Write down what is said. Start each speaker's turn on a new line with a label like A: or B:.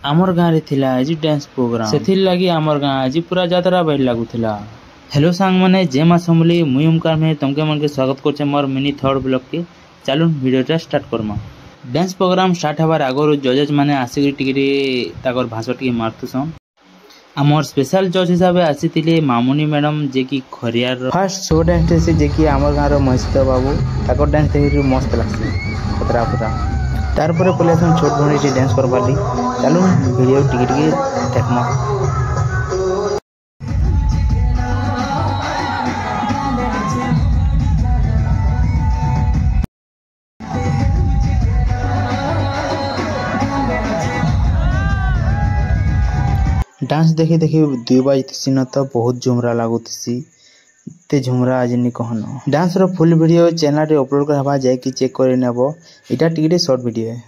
A: आमर गाँव रे थिला आज डांस प्रोग्राम से लगी आमर गाँव आज पूरा यात्रा बाइल लगुला। हेलो सांग मैंने जे मासमली मुई ओमकार में तुमके मन के स्वागत करछे मोर मिनी थर्ड ब्लॉग के। चलो वीडियोटा स्टार्ट करमा। डांस प्रोग्राम स्टार्ट हबार आगर जजेस माने आसिक टिके ताकर भाषा टिके मारथुसन। आमर स्पेशल जज हिसाब से आसी मामुनी मैडम जे कि खरियार फर्स्ट शो डांस जे कि आमर गाँव महेश बाबू ताकर डांस देखि मस्त लागसी खतरा पूरा। तारपरे पले छोट भणी डांस करबार ली। चलो वीडियो टिके देखमा। डांस देखी देखी 2 बजती न तो बहुत झुमरा लगुसी ते झुमरा आज नहीं कहनो। डांस रो फुल वीडियो चैनल रे अपलोड करवा जाए कि चेक करे नेबो। इटा टिके शॉर्ट वीडियो है।